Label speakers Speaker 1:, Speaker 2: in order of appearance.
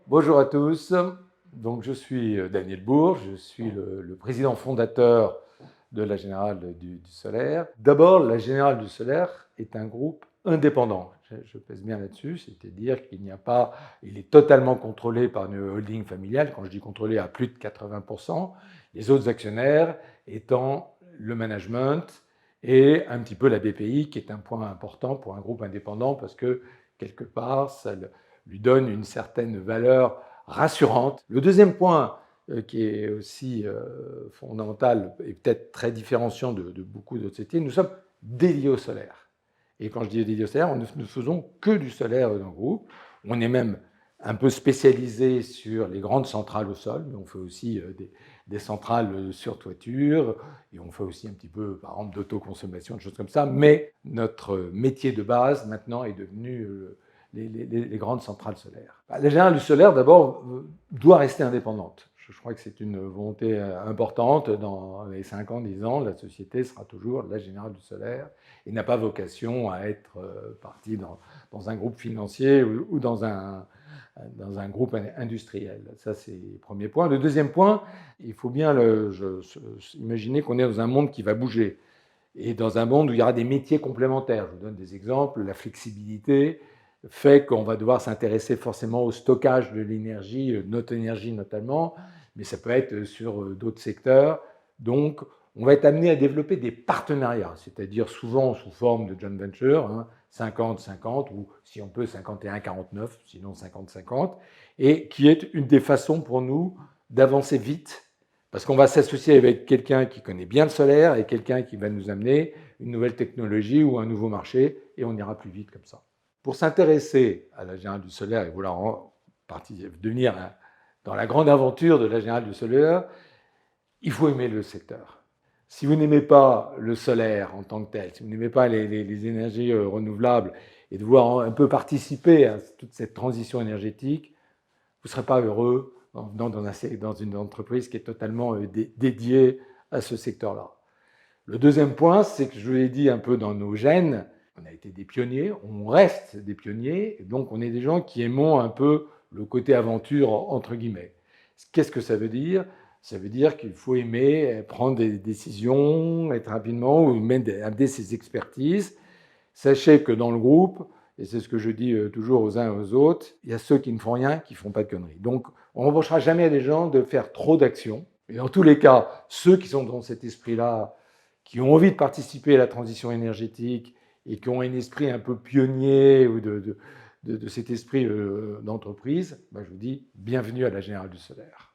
Speaker 1: Bonjour à tous. Donc, je suis Daniel Bourges, je suis le président fondateur de la Générale du Solaire. D'abord, la Générale du Solaire est un groupe indépendant. Je pèse bien là-dessus, c'est-à-dire qu'il n'y a pas, il est totalement contrôlé par une holding familiale. Quand je dis contrôlé, à plus de 80%, les autres actionnaires étant le management et un petit peu la BPI, qui est un point important pour un groupe indépendant parce que quelque part, ça lui donne une certaine valeur rassurante. Le deuxième point qui est aussi fondamental et peut-être très différenciant de beaucoup d'autres sociétés, nous sommes dédiés au solaire. Et quand je dis dédiés au solaire, nous ne faisons que du solaire dans le groupe. On est même un peu spécialisé sur les grandes centrales au sol, mais on fait aussi des centrales sur toiture, et on fait aussi un petit peu, par exemple, d'autoconsommation, des choses comme ça. Mais notre métier de base, maintenant, est devenu les grandes centrales solaires. La Générale du Solaire, d'abord, doit rester indépendante. Je crois que c'est une volonté importante. Dans les 5 ans, 10 ans, la société sera toujours la Générale du Solaire et n'a pas vocation à être partie dans un groupe financier ou dans un groupe industriel. Ça, c'est le premier point. Le deuxième point, il faut bien imaginer qu'on est dans un monde qui va bouger et dans un monde où il y aura des métiers complémentaires. Je vous donne des exemples. La flexibilité fait qu'on va devoir s'intéresser forcément au stockage de l'énergie, notre énergie notamment, mais ça peut être sur d'autres secteurs. Donc, on va être amené à développer des partenariats, c'est-à-dire souvent sous forme de joint venture, 50-50, ou si on peut 51-49, sinon 50-50, et qui est une des façons pour nous d'avancer vite, parce qu'on va s'associer avec quelqu'un qui connaît bien le solaire et quelqu'un qui va nous amener une nouvelle technologie ou un nouveau marché, et on ira plus vite comme ça. Pour s'intéresser à la Générale du Solaire et vouloir devenir dans la grande aventure de la Générale du Solaire, il faut aimer le secteur. Si vous n'aimez pas le solaire en tant que tel, si vous n'aimez pas les énergies renouvelables et de vouloir un peu participer à toute cette transition énergétique, vous ne serez pas heureux dans une entreprise qui est totalement dédiée à ce secteur-là. Le deuxième point, c'est que je vous l'ai dit un peu dans nos gènes, on a été des pionniers, on reste des pionniers, et donc on est des gens qui aimons un peu le côté aventure, entre guillemets. Qu'est-ce que ça veut dire? Ça veut dire qu'il faut aimer prendre des décisions, être rapidement, ou même amener ses expertises. Sachez que dans le groupe, et c'est ce que je dis toujours aux uns et aux autres, il y a ceux qui ne font rien, qui ne font pas de conneries. Donc, on ne reprochera jamais à des gens de faire trop d'actions. Et dans tous les cas, ceux qui sont dans cet esprit-là, qui ont envie de participer à la transition énergétique et qui ont un esprit un peu pionnier ou de cet esprit d'entreprise, je vous dis bienvenue à la Générale du Solaire.